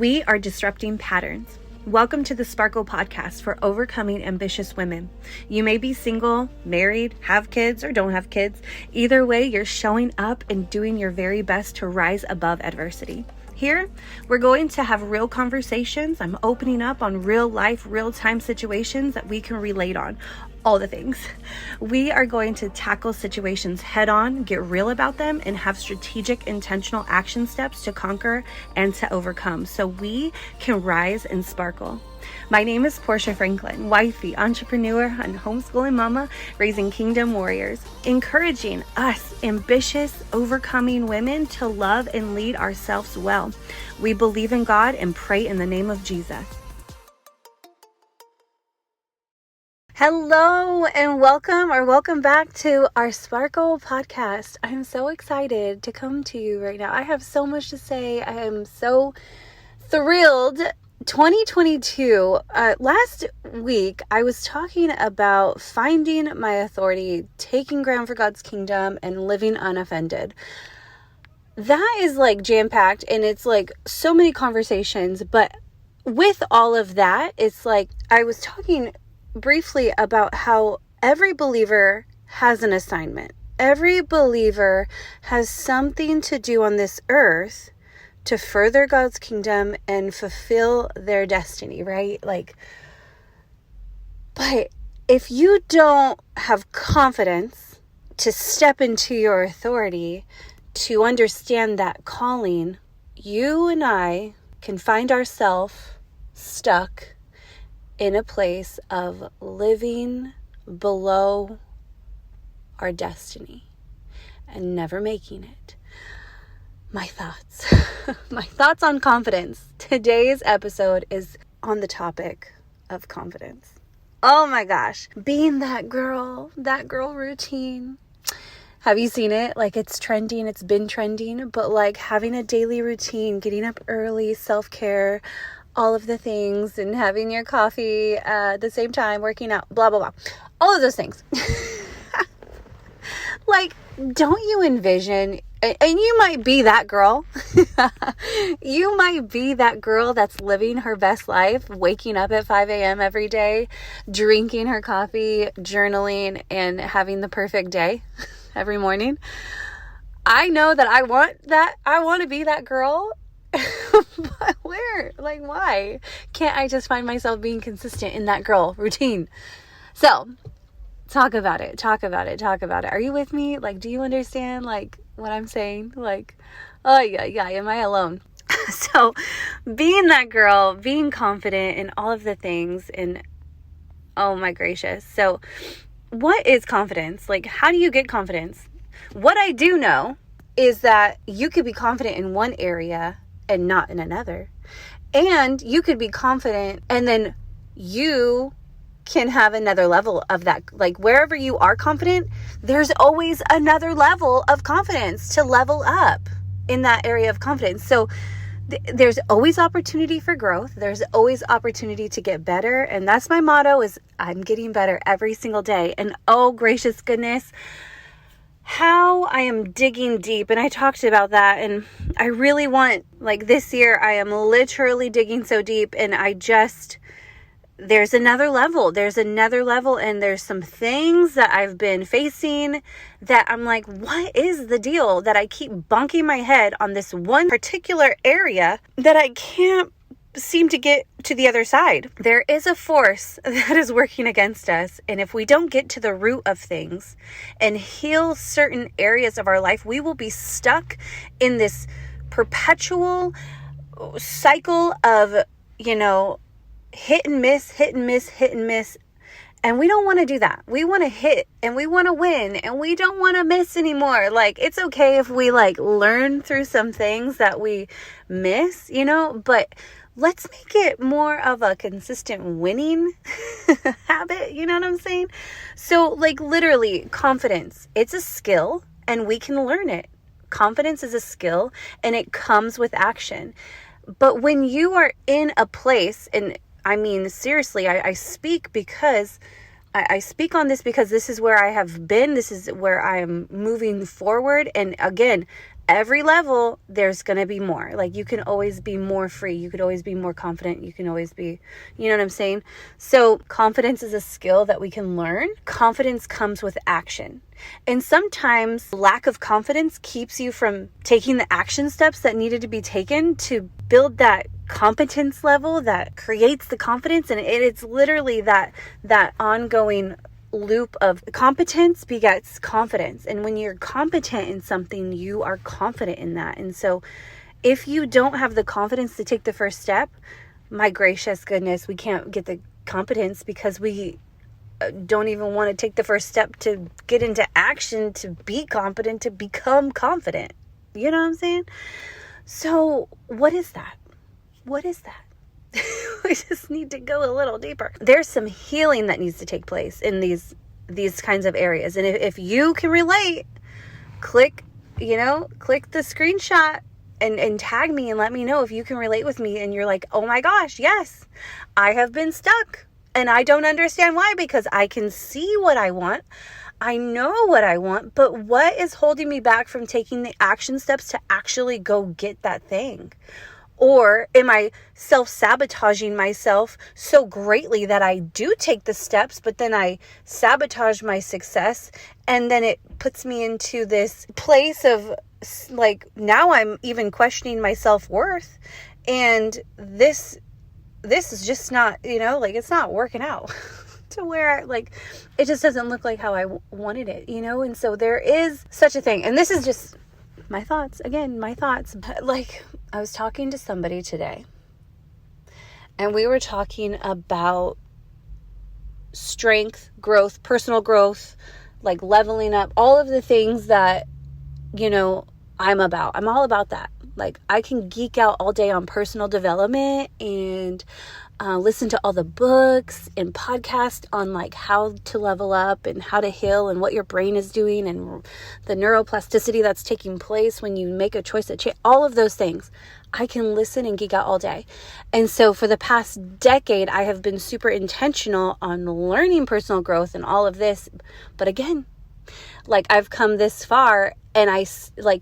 We are disrupting patterns. Welcome to the Sparkle Podcast for overcoming ambitious women. You may be single, married, have kids, or don't have kids. Either way, you're showing up and doing your very best to rise above adversity. Here, we're going to have real conversations. I'm opening up on real life, real time situations that we can relate on. All the things. We are going to tackle situations head on, get real about them, and have strategic, intentional action steps to conquer and to overcome so we can rise and sparkle. My name is Portia Franklin, wifey, entrepreneur, and homeschooling mama, raising kingdom warriors, encouraging us ambitious, overcoming women to love and lead ourselves well. We believe in God and pray in the name of Jesus. Hello and welcome back to our Sparkle Podcast. I'm so excited to come to you right now. I have so much to say. I am so thrilled. 2022, last week, I was talking about finding my authority, taking ground for God's kingdom, and living unoffended. That is like jam-packed, and it's like so many conversations, but with all of that, it's like I was talking briefly about how every believer has an assignment. Every believer has something to do on this earth to further God's kingdom and fulfill their destiny, right? But if you don't have confidence to step into your authority, to understand that calling, you and I can find ourselves stuck in a place of living below our destiny and never making it. My thoughts on confidence. Today's episode is on the topic of confidence. Oh my gosh, being that girl routine. Have you seen it? Like, it's trending, it's been trending, but like having a daily routine, getting up early, self-care, all of the things, and having your coffee at the same time, working out, blah, blah, blah. All of those things. Like, don't you envision, and you might be that girl. You might be that girl that's living her best life, waking up at 5 a.m. every day, drinking her coffee, journaling, and having the perfect day every morning. I know that I want to be that girl. But where? Like, why can't I just find myself being consistent in that girl routine? So talk about it. Are you with me? Like, do you understand like what I'm saying? Like, oh yeah, am I alone? So being that girl, being confident in all of the things, and oh my gracious. So what is confidence? Like, how do you get confidence? What I do know is that you could be confident in one area and not in another. And you could be confident and then you can have another level of that. Like, wherever you are confident, there's always another level of confidence to level up in that area of confidence. So there's always opportunity for growth. There's always opportunity to get better. And that's my motto, is I'm getting better every single day. And oh gracious goodness, how I am digging deep. And I talked about that, and I really want, like, this year I am literally digging so deep, and there's another level, and there's some things that I've been facing that I'm like, what is the deal that I keep bonking my head on this one particular area that I can't seem to get to the other side? There is a force that is working against us, and if we don't get to the root of things and heal certain areas of our life, we will be stuck in this perpetual cycle of, hit and miss, and we don't want to do that. We want to hit and we want to win, and we don't want to miss anymore. Like, it's okay if we learn through some things that we miss, but let's make it more of a consistent winning habit. You know what I'm saying? So literally, confidence, it's a skill and we can learn it. Confidence is a skill and it comes with action. But when you are in a place, and I mean, seriously, I speak because I speak on this because this is where I have been. This is where I am moving forward. And again, every level, there's going to be more. Like, you can always be more free. You could always be more confident. You can always be, you know what I'm saying? So confidence is a skill that we can learn. Confidence comes with action. And sometimes lack of confidence keeps you from taking the action steps that needed to be taken to build that competence level that creates the confidence. And it's literally that ongoing loop of competence begets confidence. And when you're competent in something, you are confident in that. And so if you don't have the confidence to take the first step, my gracious goodness, we can't get the competence because we don't even want to take the first step to get into action, to be competent, to become confident. You know what I'm saying? So what is that? What is that? We just need to go a little deeper. There's some healing that needs to take place in these kinds of areas. And if you can relate, click the screenshot and tag me and let me know if you can relate with me and you're like, oh my gosh, yes, I have been stuck and I don't understand why, because I can see what I want. I know what I want, but what is holding me back from taking the action steps to actually go get that thing? Or am I self-sabotaging myself so greatly that I do take the steps, but then I sabotage my success, and then it puts me into this place of like, now I'm even questioning my self-worth, and this is just not, it's not working out to where it just doesn't look like how I wanted it, and so there is such a thing. And this is just my thoughts. Like, I was talking to somebody today, and we were talking about strength, growth, personal growth, like leveling up, all of the things that, I'm all about that. Like, I can geek out all day on personal development and listen to all the books and podcasts on like how to level up and how to heal and what your brain is doing and the neuroplasticity that's taking place when you make a choice that change, all of those things. I can listen and geek out all day. And so for the past decade, I have been super intentional on learning personal growth and all of this. But again, like, I've come this far, and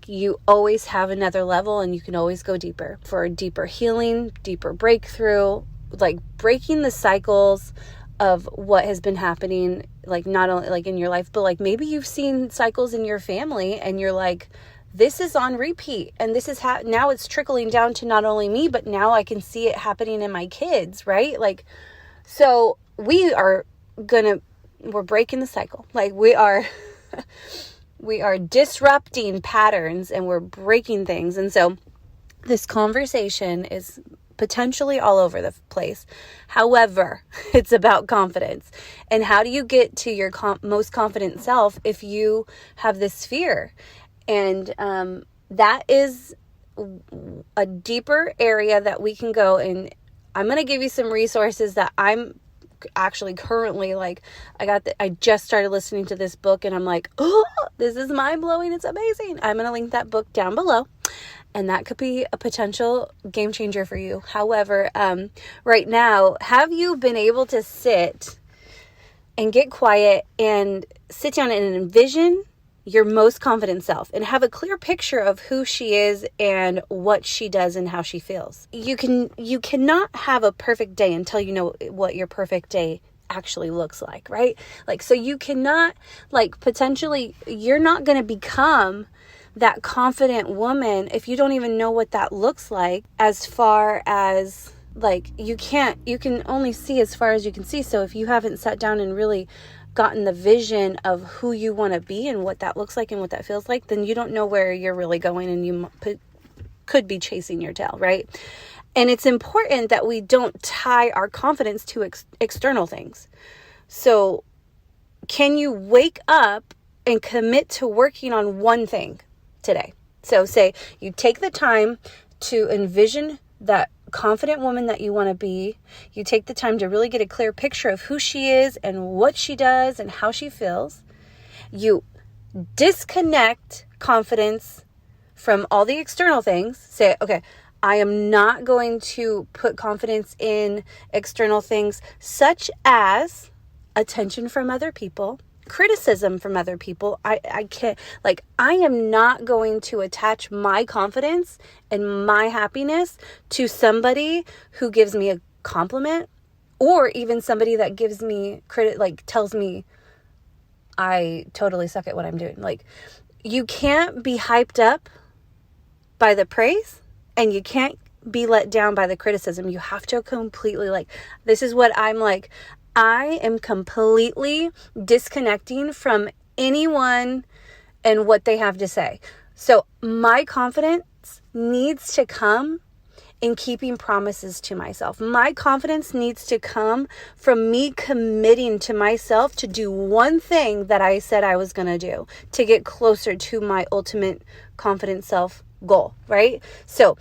you always have another level, and you can always go deeper for deeper healing, deeper breakthrough, like breaking the cycles of what has been happening, like not only like in your life, but like maybe you've seen cycles in your family and you're like, this is on repeat, and this is now it's trickling down to not only me, but now I can see it happening in my kids, right? Like, so we're breaking the cycle. Like, we are disrupting patterns, and we're breaking things. And so this conversation is potentially all over the place. However, it's about confidence. And how do you get to your most confident self if you have this fear? And that is a deeper area that we can go. And I'm going to give you some resources that I'm actually currently, like, I just started listening to this book, and I'm like, oh, this is mind-blowing. It's amazing. I'm going to link that book down below. And that could be a potential game changer for you. However, right now, have you been able to sit and get quiet and sit down and envision your most confident self and have a clear picture of who she is and what she does and how she feels? You cannot have a perfect day until you know what your perfect day actually looks like, right? Like, so you cannot, like, potentially, you're not going to become that confident woman if you don't even know what that looks like, as far as like, you can only see as far as you can see. So if you haven't sat down and really gotten the vision of who you want to be and what that looks like and what that feels like, then you don't know where you're really going, and you could be chasing your tail, right? And it's important that we don't tie our confidence to external things. So can you wake up and commit to working on one thing today? So say you take the time to envision that confident woman that you want to be. You take the time to really get a clear picture of who she is and what she does and how she feels. You disconnect confidence from all the external things. Say, okay, I am not going to put confidence in external things such as attention from other people, criticism from other people. I can't, like, I am not going to attach my confidence and my happiness to somebody who gives me a compliment, or even somebody that gives me credit, like tells me I totally suck at what I'm doing. Like, you can't be hyped up by the praise, and you can't be let down by the criticism. You have to completely, like, this is what I'm like. I am completely disconnecting from anyone and what they have to say. So my confidence needs to come in keeping promises to myself. My confidence needs to come from me committing to myself to do one thing that I said I was going to do to get closer to my ultimate confident self goal, right? So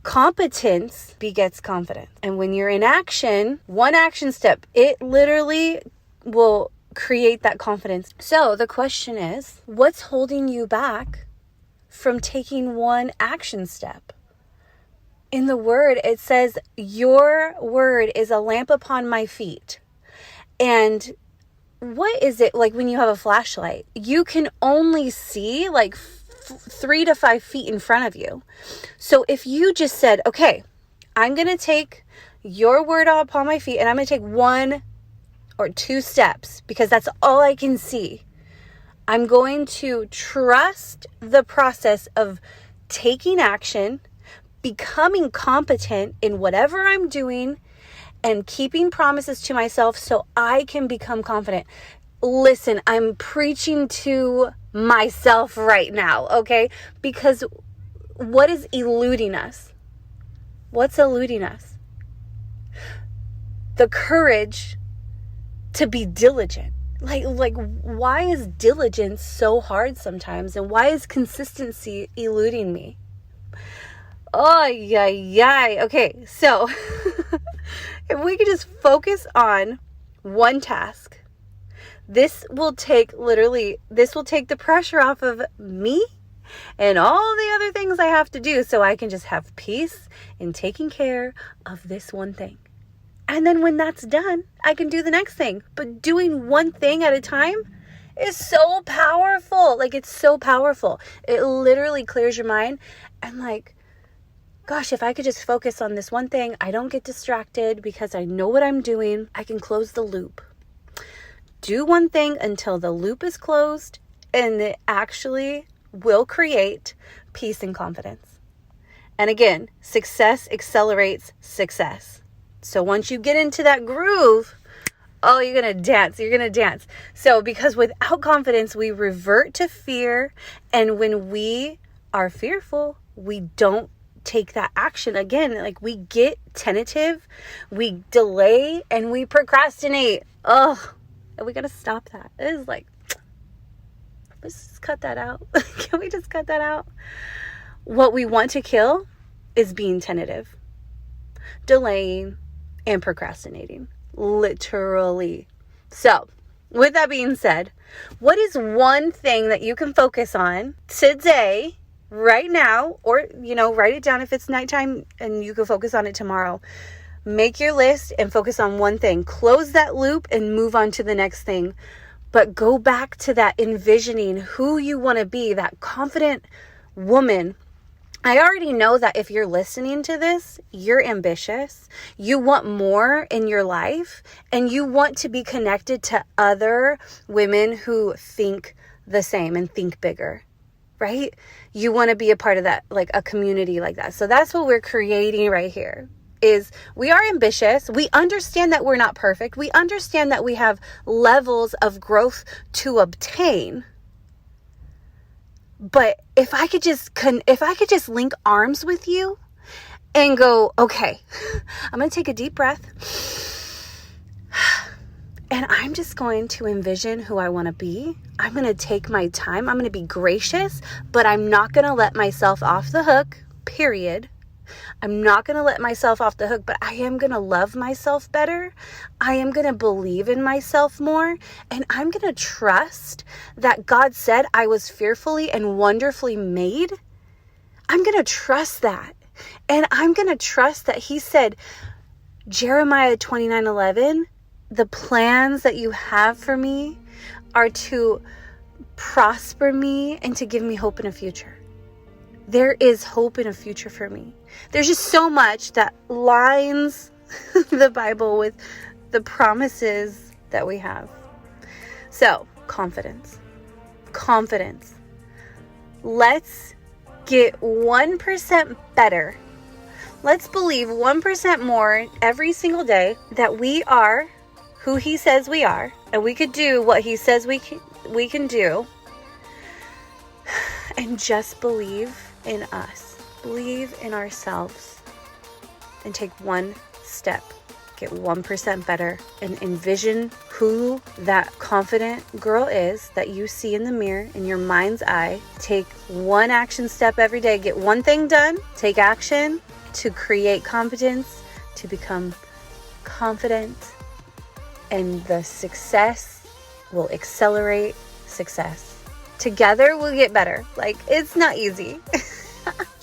competence begets confidence. And when you're in action, one action step, it literally will create that confidence. So the question is, what's holding you back from taking one action step? In the word, it says, your word is a lamp upon my feet. And what is it like when you have a flashlight? You can only see like 3 to 5 feet in front of you. So if you just said, okay, I'm going to take your word upon my feet and I'm going to take 1 or 2 steps because that's all I can see. I'm going to trust the process of taking action, becoming competent in whatever I'm doing, and keeping promises to myself so I can become confident. Listen, I'm preaching to myself right now, okay? Because what is eluding us? What's eluding us? The courage to be diligent. Like why is diligence so hard sometimes? And why is consistency eluding me? Oh, yeah. Okay, so if we could just focus on one task, this will take the pressure off of me and all the other things I have to do so I can just have peace in taking care of this one thing. And then when that's done, I can do the next thing. But doing one thing at a time is so powerful. Like, it's so powerful. It literally clears your mind. And like, gosh, if I could just focus on this one thing, I don't get distracted because I know what I'm doing. I can close the loop. Do one thing until the loop is closed, and it actually will create peace and confidence. And again, success accelerates success. So once you get into that groove, oh, you're going to dance. You're going to dance. So because without confidence, we revert to fear. And when we are fearful, we don't take that action. Again, like, we get tentative, we delay, and we procrastinate. Oh, we got to stop that. It is like, let's just cut that out. Can we just cut that out? What we want to kill is being tentative, delaying, and procrastinating. Literally. So, with that being said, what is one thing that you can focus on today, right now, or, write it down if it's nighttime and you can focus on it tomorrow. Make your list and focus on one thing. Close that loop and move on to the next thing. But go back to that envisioning who you want to be, that confident woman. I already know that if you're listening to this, you're ambitious. You want more in your life, and you want to be connected to other women who think the same and think bigger, right? You want to be a part of that, like a community like that. So that's what we're creating right here. Is we are ambitious. We understand that we're not perfect. We understand that we have levels of growth to obtain. But if I could just link arms with you and go, okay, I'm going to take a deep breath and I'm just going to envision who I want to be. I'm going to take my time. I'm going to be gracious, but I'm not going to let myself off the hook, period. I'm not going to let myself off the hook, but I am going to love myself better. I am going to believe in myself more. And I'm going to trust that God said I was fearfully and wonderfully made. I'm going to trust that. And I'm going to trust that He said, Jeremiah 29:11, the plans that you have for me are to prosper me and to give me hope in a future. There is hope in a future for me. There's just so much that lines the Bible with the promises that we have. So, confidence. Confidence. Let's get 1% better. Let's believe 1% more every single day that we are who He says we are, and we could do what He says we can do. And just believe in us. Believe in ourselves. And take one step. Get 1% better and envision who that confident girl is that you see in the mirror in your mind's eye. Take one action step every day. Get one thing done. Take action to create competence, to become confident, and the success will accelerate success. Together we'll get better. Like, it's not easy.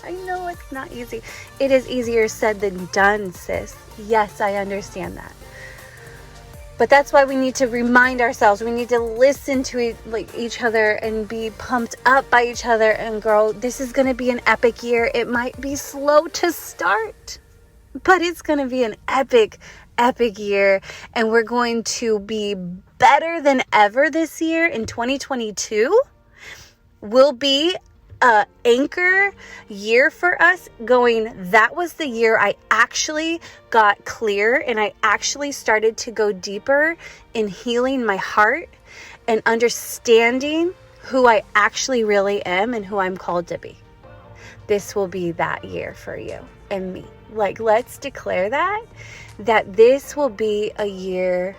I know it's not easy. It is easier said than done, sis. Yes, I understand that. But that's why we need to remind ourselves. We need to listen to each other and be pumped up by each other. And girl, this is going to be an epic year. It might be slow to start, but it's going to be an epic year. And we're going to be better than ever this year. In 2022 will be a anchor year for us, going, that was the year I actually got clear and I actually started to go deeper in healing my heart and understanding who I actually really am and who I'm called to be. This will be that year for you and me. Like, let's declare that this will be a year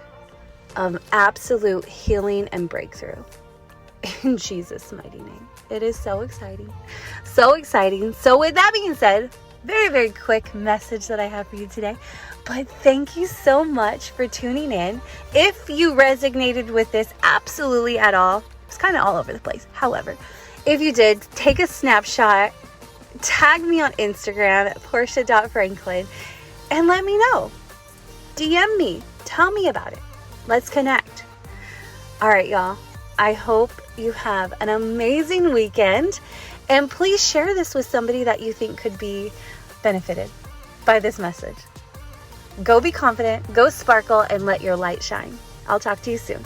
of absolute healing and breakthrough. In Jesus' mighty name. It is so exciting. So exciting. So with that being said, very, very quick message that I have for you today. But thank you so much for tuning in. If you resonated with this absolutely at all, it's kind of all over the place. However, if you did, take a snapshot, tag me on Instagram at Portia.Franklin, and let me know. DM me. Tell me about it. Let's connect. All right, y'all. I hope you have an amazing weekend, and please share this with somebody that you think could be benefited by this message. Go be confident, go sparkle, and let your light shine. I'll talk to you soon.